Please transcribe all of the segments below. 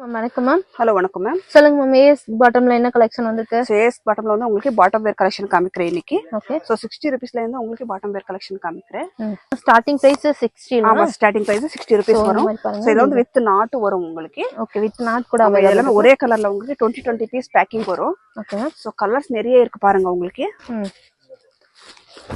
வணக்கம் ma'am. Hello வணக்கம் ma'am. சொல்லுங்க மேம். ஏஎஸ் பாட்டம்ல என்ன கலெக்ஷன் வந்திருக்கு? ஏஎஸ் பாட்டம்ல வந்து உங்களுக்கு பாட்டம் வேர் கலெக்ஷன் காமிக்கிறேன் இன்னைக்கு. ஓகே. சோ 60 ரூபீஸ்ல இருந்து உங்களுக்கு பாட்டம் வேர் கலெக்ஷன் காமிக்கிறேன். ஸ்டார்டிங் பிரைஸ் 60 ல. ஆமா, ஸ்டார்டிங் பிரைஸ் 60 ரூபீஸ் வரும். சோ இது வந்து வித் நாட் வரும் உங்களுக்கு. ஓகே, வித் நாட் கூட அவைலபிள். எல்லாமே ஒரே கலர்ல உங்களுக்கு 20 பீஸ் பேக்கிங் வரும். Okay ma'am. சோ கலர்ஸ் நிறைய இருக்கு பாருங்க உங்களுக்கு.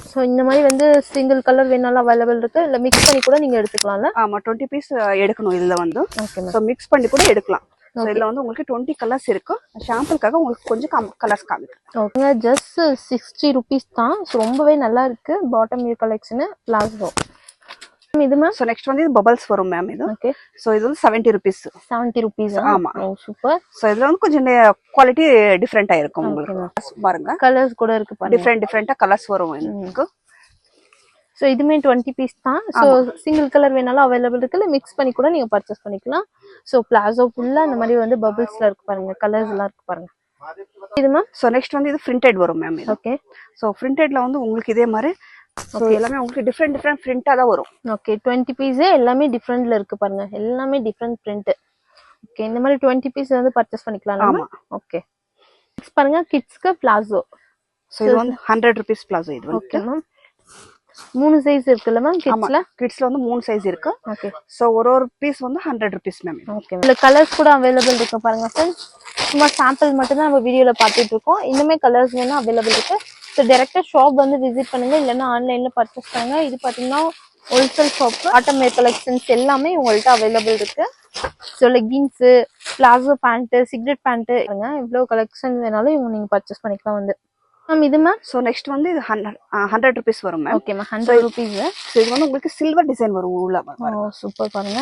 சோ இந்த மாதிரி வந்து சிங்கிள் கலர் வேணாலும் அவைலபிள் இருக்கு, இல்ல மிக்ஸ் பண்ணி கூட நீங்க எடுத்துக்கலாம்ல. ஆமா, 20 பீஸ் எடுக்கணும் இதுல வந்து. Okay ma'am. சோ மிக்ஸ் பண்ணி கூட எடுக்கலாம். சோ இதுல வந்து உங்களுக்கு 20 கலர்ஸ் இருக்கு. சாம்பிளுக்காக உங்களுக்கு கொஞ்சம் கலர்ஸ் காமிக்கிறேன். ஓகே, ஜஸ்ட் 60 ரூபீஸ் தான். சோ ரொம்பவே நல்லா இருக்கு பாட்டம் வியர் கலெக்ஷன் பிளாசோ. இது மேம். சோ நெக்ஸ்ட் வந்து இது பபிள்ஸ் வரும் மேம் இது. ஓகே. சோ இது வந்து 70 ரூபீஸ். 70 ரூபீஸ். ஆமா. ஓ சூப்பர். சோ இதுல வந்து கொஞ்சம் குவாலிட்டி டிஃபரெண்டா இருக்கும் உங்களுக்கு. பாருங்க கலர்ஸ் கூட இருக்கு பாருங்க. டிஃபரெண்டா கலர்ஸ் வரும் உங்களுக்கு. சோ இதுமே 20 பீஸ் தான். சோ சிங்கிள் கலர் வேணாலும் அவைலபிள் இருக்கு, இல்ல மிக்ஸ் பண்ணி கூட நீங்க பர்ச்சேஸ் பண்ணிக்கலாம். சோ பிளாசோ ஃபுல்லா இந்த மாதிரி வந்து பபிள்ஸ்ல இருக்கு பாருங்க, கலர்ஸ் எல்லாம் இருக்கு பாருங்க. இது மேம். சோ நெக்ஸ்ட் வந்து இது பிரிண்டட் வரும் மேம் இது. ஓகே. சோ பிரிண்டட்ல வந்து உங்களுக்கு இதே மாதிரி சோ எல்லாமே உங்களுக்கு டிஃபரெண்ட் பிரிண்டா தான் வரும். ஓகே, 20 பீஸ் எல்லாமே டிஃபரெண்ட்ல இருக்கு பாருங்க, எல்லாமே டிஃபரெண்ட் பிரிண்ட். ஓகே, இந்த மாதிரி 20 பீஸ் வந்து பர்ச்சேஸ் பண்ணிக்கலாம். ஆமா. ஓகே. நெக்ஸ்ட் பாருங்க கிட்ஸ்க்கு பிளாசோ. சோ இது வந்து 100 ரூபீஸ் பிளாசோ இது வந்து. Okay ma'am. 3 சைஸ் இருக்குல்ல மேம் கிட்ஸ்ல? கிட்ஸ்ல வந்து 3 சைஸ் இருக்கு. ஓகே. சோ ஒரு பீஸ் வந்து 100 ரூபீஸ் மேம். ஓகே. இதுல கலர்ஸ் கூட அவைலபிள் இருக்கு பாருங்க ஃப்ரெண்ட்ஸ். சும்மா சாம்பிள் மட்டும் தான் நம்ம வீடியோல பாத்துட்டு இருக்கோம். இன்னுமே கலர்ஸ் வேணா அவைலபிள் இருக்கு. சோ டைரக்டா ஷாப் வந்து விசிட் பண்ணுங்க, இல்லன்னா ஆன்லைன்ல பர்ச்சேஸ் பண்ணுங்க. இது பாத்தீங்கன்னா wholesale shop. Bottom wear collections எல்லாமே உங்கள்ட்ட அவைலபிள் இருக்கு. So leggings, palazzo pant, cigarette pant, இவ்வளவு கலெக்ஷன் வேணாலும் நீங்க பர்ச்சேஸ் பண்ணிக்கலாம் வந்து. மேம் இது மேம். சோ நெக்ஸ்ட் வந்து இது 100 ரூபீஸ் வரும் ma'am. Okay ma'am. 100 rupees. So இது வந்து உங்களுக்கு சில்வர் டிசைன் வரும் உள்ள பாருங்க. ஓ சூப்பர் பாருங்க.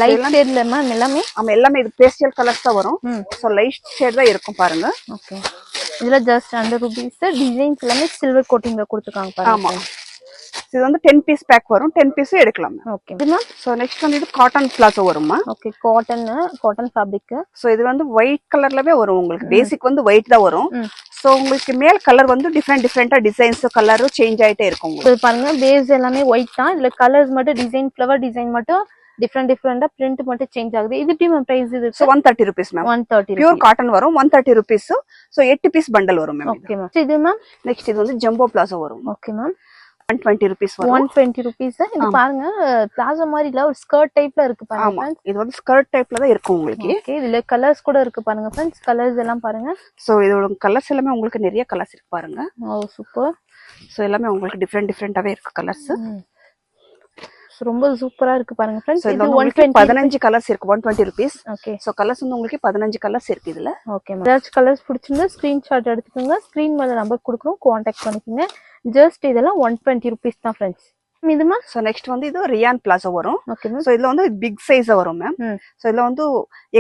லைட் ஷேட்ல மேம் எல்லாமே. ஆமா, எல்லாமே இது பேஸ்டல் கலர்ஸ் தான் வரும். சோ லைட் ஷேட் தான் இருக்கும் பாருங்க. ஓகே. இதுல ஜஸ்ட் 100 ரூபீஸ். டிசைன்ஸ் எல்லாமே சில்வர் கோட்டிங்ல கொடுத்திருக்காங்க பாருங்க. ஆமா. இது வந்து 10 பீஸ் பேக் வரும். 10 பீஸ் எடுக்கலாம். ஓகே. இது மேம். சோ நெக்ஸ்ட் வந்து இது காட்டன் பிளாசோ வருமா? Okay, cotton fabric. சோ இது வந்து ஒயிட் கலர்லவே வரும் உங்களுக்கு. பேசிக் வந்து ஒயிட் தான் வரும். சோ உங்களுக்கு மேல் கலர் வந்து டிஃபரெண்டா டிசைன்ஸ் கலர் சேஞ்ச் ஆயிட்டே இருக்கும் உங்களுக்கு. இது பாருங்க பேஸ் எல்லாமே ஒயிட் தான். இதுல கலர்ஸ் மட்டும் டிசைன் ஃப்ளவர் டிசைன் மட்டும் டிஃபரெண்டா பிரிண்ட் மட்டும் சேஞ்ச் ஆகுது. இது எப்படி மேம் பிரைஸ்? இது 130 ரூபீஸ் மேம். 130 பியூர் காட்டன் வரும். 130 ரூபீஸ். சோ 8 பீஸ் பண்டல் வரும் மேம். Okay ma'am. இது மேம். நெக்ஸ்ட் இது வந்து ஜம்போ பிளாசோ வரும். Okay ma'am. 120 ரூபீஸ் வரும். 120 ரூபீஸ். இது பாருங்க பிளாசோ மாதிரி இல்ல, ஒரு ஸ்கர்ட் டைப்ல இருக்கு பாருங்க. ஆமா, இது வந்து ஸ்கர்ட் டைப்ல தான் இருக்கும் உங்களுக்கு. ஓகே. இதுல கலர்ஸ் கூட இருக்கு பாருங்க फ्रेंड्स. கலர்ஸ் எல்லாம் பாருங்க. சோ இதோட கலர்ஸ் எல்லாமே உங்களுக்கு நிறைய கலர்ஸ் இருக்கு பாருங்க. ஓ சூப்பர். சோ எல்லாமே உங்களுக்கு டிஃபரெண்டாவே இருக்கு கலர்ஸ். ரொம்ப சூப்பரா இருக்கு பாருங்க फ्रेंड्स. இது 15 கலர்ஸ் இருக்கு. 120 ரூபீஸ். ஓகே. சோ கலர்ஸ் வந்து உங்களுக்கு 15 கலர்ஸ் இருக்கு இதுல. Okay ma'am. ஏதாச்சும் கலர்ஸ் பிடிச்சிருந்தா ஸ்கிரீன்ஷாட் எடுத்துக்கோங்க. ஸ்கிரீன் மேல நம்பர் கொடுக்குறோம், கான்டாக்ட் பண்ணிக்கோங்க. ஜஸ்ட் இதெல்லாம் 120 ரூபீஸ் தான் फ्रेंड्स. இது மேம். சோ நெக்ஸ்ட் வந்து இது ரியான் பிளாசோ வரும். Okay ma'am. சோ இதுல வந்து பிக் சைஸ் வரும் மேம். சோ இதுல வந்து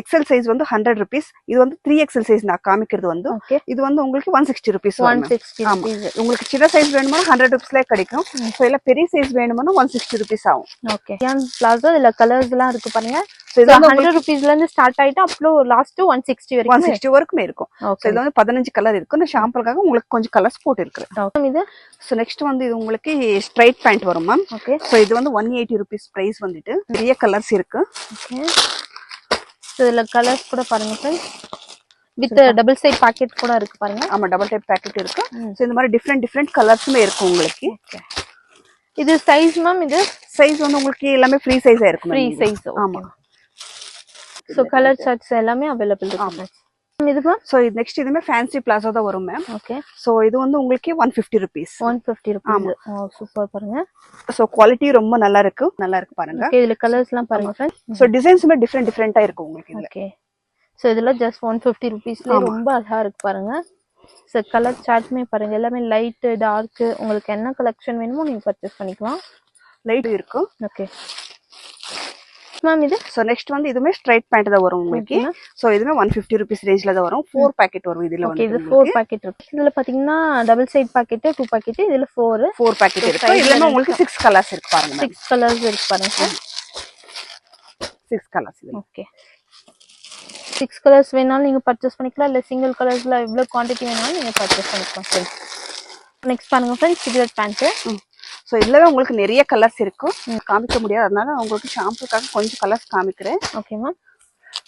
எக்ஸ்எல் சைஸ் வந்து 100 ரூபீஸ். இது வந்து 3XL சைஸ் நான் காமிக்கிறது வந்து. இது வந்து உங்களுக்கு 160 ரூபீஸ் வரும். 160 ரூபீஸ். உங்களுக்கு சின்ன சைஸ் வேணுமா 100 ரூபீஸ்ல கிடைக்கும். சோ இல்ல பெரிய சைஸ் வேணுமா 160 ரூபீஸ் ஆகும். ஓகே. ரியான் பிளாசோ இதுல கலர்ஸ் எல்லாம் இருக்கு பாருங்க. சோ இது 100 ரூபீஸ்ல இருந்து ஸ்டார்ட் ஆயிட்டு அப்ளோ லாஸ்ட் 160 வரைக்கும். 160 வரைக்கும் இருக்கும். சோ இதுல வந்து 15 கலர் இருக்கு. நான் ஷாம்பிளுக்காக உங்களுக்கு கொஞ்சம் கலர்ஸ் போட்டு இருக்கேன். இது சோ நெக்ஸ்ட் வந்து இது உங்களுக்கு ஸ்ட்ரைட் பேண்ட் வரும் மேம். ஓகே. சோ இது வந்து 180 ரூபீஸ் பிரைஸ் வந்துட்டு. நிறைய கலர்ஸ் இருக்கு. ஓகே. சோ இதுல கலர்ஸ் கூட பாருங்க friends. With double side packet கூட இருக்கு பாருங்க. ஆமா, டபுள் டைப் பாக்கெட் இருக்கு. சோ இந்த மாதிரி டிஃபரெண்ட் கலர்ஸ்மே இருக்கு உங்களுக்கு. ஓகே. இது சைஸ் மேம். இது சைஸ் வந்து உங்களுக்கு எல்லாமே ஃப்ரீ சைஸா இருக்கும். Free size. ஆமா. சோ கலர் சார்ட்ஸ் எல்லாமே அவேலபிள் இருக்கு. இது மேம். சோ நெக்ஸ்ட் இதுமே ஃபேன்சி பிளாசோ தான் வரும் மேம். ஓகே. சோ இது வந்து உங்களுக்கு 150 ரூபீஸ். 150 ரூபீஸ். ஓ சூப்பர் பாருங்க. சோ குவாலிட்டி ரொம்ப நல்லா இருக்கு பாருங்க. ஓகே. இதுல கலர்ஸ்லாம் பாருங்க फ्रेंड्स. சோ டிசைன்ஸ்மே டிஃபரெண்டா இருக்கு உங்களுக்கு இதுல. ஓகே. சோ இதுல ஜஸ்ட் 150 ரூபீஸ்ல ரொம்ப அழகா இருக்கு பாருங்க. சோ கலர் சார்ட்மே பாருங்க, எல்லாமே லைட் டார்க், உங்களுக்கு என்ன கலெக்ஷன் வேணுமோ நீங்க பர்ச்சேஸ் பண்ணிக்கலாம். லைட் இருக்கு. Okay ma'am. இது சோ நெக்ஸ்ட் வந்து இதுமே ஸ்ட்ரைட் பேண்ட் தான் வரும் உங்களுக்கு. சோ இதுமே 150 ரூபீஸ் ரேஞ்ச்ல தான் வரும். 4 பாக்கெட் வரும் இதுல வந்து. இது 4 பாக்கெட் இருக்கு. இதுல பாத்தீங்கன்னா டபுள் சைடு பாக்கெட் 2 பாக்கெட், இதுல 4 பாக்கெட் இருக்கு. இதுல உங்களுக்கு 6 கலர்ஸ் இருக்கு பாருங்க. 6 கலர்ஸ் இருக்கு பாருங்க. 6 கலர்ஸ் இது. ஓகே. 6 கலர்ஸ் வேணாலும் நீங்க பர்ச்சேஸ் பண்ணிக்கலாம், இல்ல சிங்கிள் கலர்ஸ்ல எவ்வளவு குவாண்டிட்டி வேணாலும் நீங்க பர்ச்சேஸ் பண்ணிக்கலாம். நெக்ஸ்ட் பாருங்க फ्रेंड्स. Cigarette pant. சோ இதுலவே உங்களுக்கு நிறைய கலர்ஸ் இருக்கும். காமிக்க முடியாது, அதனால உங்களுக்கு ஷாம்புக்காக கொஞ்சம் கலர்ஸ் காமிக்கிறேன். Okay ma'am.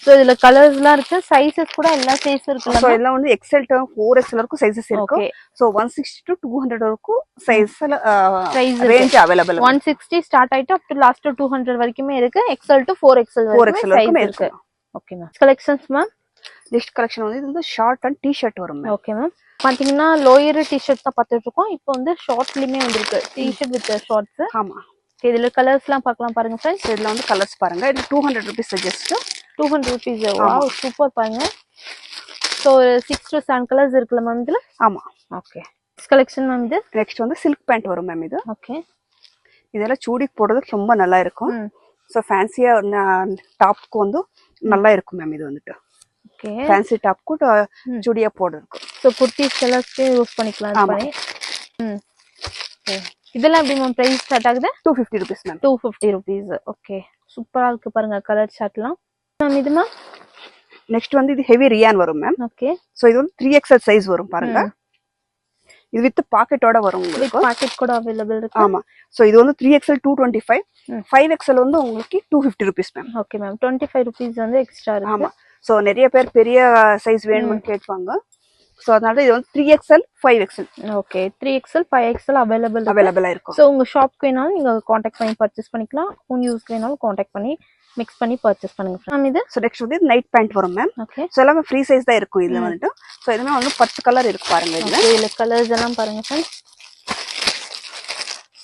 சோ இதுல கலர்ஸ்லாம் இருக்கு, சைஸஸ் கூட எல்லா சைஸும் இருக்குல்ல. சோ எல்லாம் வந்து எக்ஸ்எல் டு 4XL வரைக்கும் சைஸஸ் இருக்கு. ஓகே. சோ 160 to 200 வரைக்கும் சைஸ்ல Size ரேஞ்ச் அவேலபிள். 160 ஸ்டார்ட் ஆயிட்டு அப் டு லாஸ்ட் 200 வரைக்குமே இருக்கு. XL to 4XL வரைக்கும் இருக்கு. Okay ma'am. Collections ma'am. Next collection வந்து இது வந்து ஷார்ட் அண்ட் டி-ஷர்ட் வரும் மேம். Okay ma'am. பாத்தீங்கன்னா லோயர் டி-ஷர்ட் தான் பார்த்துட்டு இருக்கோம். இப்போ வந்து ஷார்ட்லயுமே வந்திருக்கு, டி-ஷர்ட் வித் ஷார்ட்ஸ். ஆமா. இதுல கலர்ஸ்லாம் பார்க்கலாம் பாருங்க ஃப்ரெண்ட்ஸ். இதுல வந்து கலர்ஸ் பாருங்க. இது 200 rupees just. 200 rupees. Wow super பாருங்க. சோ 6 to 7 கலர்ஸ் இருக்குல மேம் இதுல. ஆமா. ஓகே. கலெக்ஷன் மேம் இது. நெக்ஸ்ட் வந்து சில்க் பேண்ட் வரும் மேம் இது. ஓகே. இதெல்லாம் சூடிக்கு போடுறதுக்கு ரொம்ப நல்லா இருக்கும். சோ ஃபேன்சியா டாப்க்கு வந்து நல்லா இருக்கும் மேம் இது வந்துட்டு. ஓகே. ஃபேன்சி டாப்க்கு சூடியா போடுறதுக்கு. சோ குர்தீஸ் எல்லாத்துக்கு யூஸ் பண்ணிக்கலாம் இது பண்ணி. ஓகே. இதெல்லாம் எப்படி மேம் பிரைஸ் ஸ்டார்ட் ஆகுது? 250 rupees மேம். 250 rupees. ஓகே. சூப்பரா இருக்கு பாருங்க கலர் சார்ட்லாம். மேம் இது மேம். நெக்ஸ்ட் வந்து இது ஹெவி ரியான் வரும் மேம். ஓகே. சோ இது வந்து 3XL சைஸ் வரும் பாருங்க. இது வித் பாக்கெட்டோட வரும் உங்களுக்கு. வித் பாக்கெட் கூட அவேலபிள் இருக்கு. ஆமா. சோ இது வந்து 3XL 225. 5XL வந்து உங்களுக்கு 250 rupees ma'am. Okay ma'am. 25 rupees வந்து எக்ஸ்ட்ரா இருக்கு. ஆமா. சோ நிறைய பேர் பெரிய சைஸ் வேணும்னு கேட்பாங்க. சோ அதனால இது வந்து 3XL 5XL. Okay. 3XL 5XL அவேலபிளா இருக்கும். சோ உங்க ஷாப்க்கு வேணாலும் நீங்க கான்டாக்ட் பண்ணி பர்ச்சேஸ் பண்ணிக்கலாம். உங்க யூஸ்க்கு வேணாலும் கான்டாக்ட் பண்ணி மிக்ஸ் பண்ணி பர்ச்சேஸ் பண்ணுங்க மேம். இது சோ நெக்ஸ்ட் வந்து நைட் பேண்ட் வரும் மேம். ஓகே. சோ எல்லாமே ஃப்ரீ சைஸ் தான் இருக்கும் இதுல வந்துட்டு. சோ இதுமே வந்து 10 கலர் இருக்கு பாருங்க இதுல. இதுல கலர்ஸ் எல்லாம் பாருங்க ஃப்ரெண்ட்ஸ்.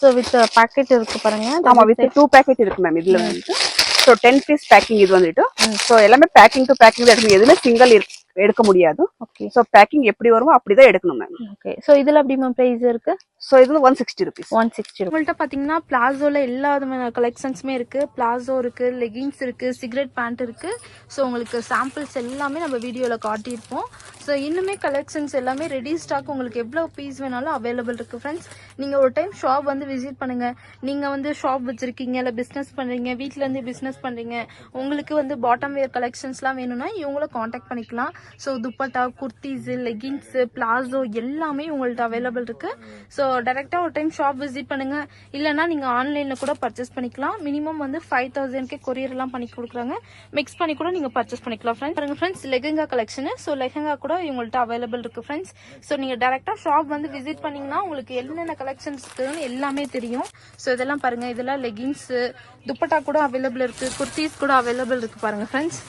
சோ வித் பாக்கெட் இருக்கு பாருங்க. ஆமா வித் 2 பாக்கெட் இருக்கு மேம் இதுல வந்துட்டு. சோ 10 பீஸ் பேக்கிங் இது வந்துட்டு. சோ எல்லாமே பேக்கிங் டு பேக்கிங் தான் எடுக்கணும். எதுல சிங்கிள் எடுக்க முடியாது. ஓகே. சோ பேக்கிங் எப்படி வருமோ அப்படிதான் எடுக்கணும் மேம். ஓகே. சோ இதுல எப்படி மேம் பிரைஸ் இருக்கு? சோ இது 160 rupees. 160. உங்கள்ட்ட பாத்தீங்கன்னா பிளாசோல எல்லா விதமான கலெக்ஷன்ஸுமே இருக்கு. பிளாசோ இருக்கு, லெகின்ஸ் இருக்கு, சிகரெட் பேண்ட் இருக்கு. ஸோ உங்களுக்கு சாம்பிள்ஸ் எல்லாமே நம்ம வீடியோவில் காட்டியிருப்போம். ஸோ இன்னுமே கலெக்ஷன்ஸ் எல்லாமே ரெடி ஸ்டாக் உங்களுக்கு எவ்வளோ பீஸ் வேணாலும் அவைலபிள் இருக்கு ஃப்ரெண்ட்ஸ். நீங்கள் ஒரு டைம் ஷாப் வந்து விசிட் பண்ணுங்க. நீங்கள் வந்து ஷாப் வச்சிருக்கீங்க, இல்லை பிஸ்னஸ் பண்ணுறீங்க, வீட்டிலேருந்து பிஸ்னஸ் பண்ணுறீங்க, உங்களுக்கு வந்து பாட்டம் வேர் கலெக்ஷன்ஸ்லாம் வேணும்னா இவங்கள காண்டாக்ட் பண்ணிக்கலாம். So dupatta, kurtis, leggings, palazzo எல்லாமே உங்கள்ட்ட அவைலபிள் இருக்கு. ஸோ டைரெக்டாக ஒரு டைம் ஷாப் விசிட் பண்ணுங்க. இல்லைனா நீங்கள் ஆன்லைனில் கூட பர்ச்சேஸ் பண்ணிக்கலாம். மினிமம் வந்து 5000 கொரியர்லாம் பண்ணி கொடுக்குறாங்க. மிக்ஸ் பண்ணி கூட நீங்கள் பர்ச்சேஸ் பண்ணிக்கலாம் ஃப்ரெண்ட்ஸ். பாருங்க friends, lehenga collection. So lehenga கூட இவங்கள்ட்ட அவைலபிள் இருக்கு ஃப்ரெண்ட்ஸ். ஸோ நீங்கள் டைரெக்டாக ஷாப் வந்து விசிட் பண்ணீங்கன்னா உங்களுக்கு என்னென்ன கலெக்ஷன்ஸ் இருக்குன்னு எல்லாமே தெரியும். ஸோ இதெல்லாம் பாருங்க, இதெல்லாம் லெகின்ஸு, துப்பட்டா கூட அவைலபிள் இருக்கு, குர்த்திஸ் கூட அவைலபிள் இருக்கு பாருங்க ஃப்ரெண்ட்ஸ்.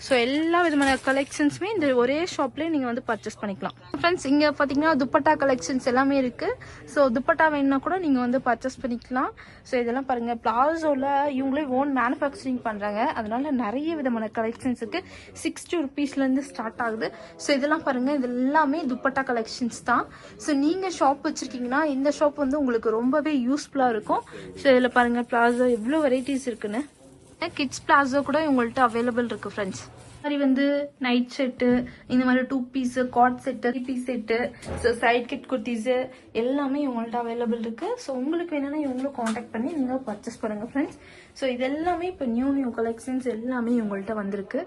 ஸோ எல்லா விதமான கலெக்ஷன்ஸுமே இந்த ஒரே ஷாப்லேயே நீங்கள் வந்து பர்ச்சேஸ் பண்ணிக்கலாம் ஃப்ரெண்ட்ஸ். இங்கே பார்த்தீங்கன்னா துப்பட்டா கலெக்ஷன்ஸ் எல்லாமே இருக்குது. ஸோ துப்பட்டா வேணுன்னா கூட நீங்கள் வந்து பர்ச்சேஸ் பண்ணிக்கலாம். ஸோ இதெல்லாம் பாருங்கள், பிளாசோவில் இவங்களே ஓன் மேனுஃபேக்சரிங் பண்ணுறாங்க. அதனால நிறைய விதமான கலெக்ஷன்ஸ் இருக்குது. 60 rupeesலேருந்து ஸ்டார்ட் ஆகுது. ஸோ இதெல்லாம் பாருங்கள், இது எல்லாமே துப்பட்டா கலெக்ஷன்ஸ் தான். ஸோ நீங்கள் ஷாப் வச்சுருக்கீங்கன்னா இந்த ஷாப் வந்து உங்களுக்கு ரொம்பவே யூஸ்ஃபுல்லாக இருக்கும். ஸோ இதில் பாருங்கள் பிளாசோ எவ்வளோ வெரைட்டிஸ் இருக்குன்னு. கிட்ஸ் பிளாசோ கூட உங்கள்கிட்ட அவைலபிள் இருக்கு ஃப்ரெண்ட்ஸ். மாதிரி வந்து நைட் செட்டு, இந்த மாதிரி 2 piece cord set, 3 piece set, so side kit kurtis எல்லாமே இவங்கள்ட்ட அவைலபிள் இருக்கு. ஸோ உங்களுக்கு வேணும்னா இவங்களும் காண்டாக்ட் பண்ணி நீங்கள் பர்ச்சேஸ் பண்ணுங்க ஃப்ரெண்ட்ஸ். ஸோ இது எல்லாமே இப்போ நியூ கலெக்ஷன்ஸ் எல்லாமே இவங்கள்ட்ட வந்திருக்கு.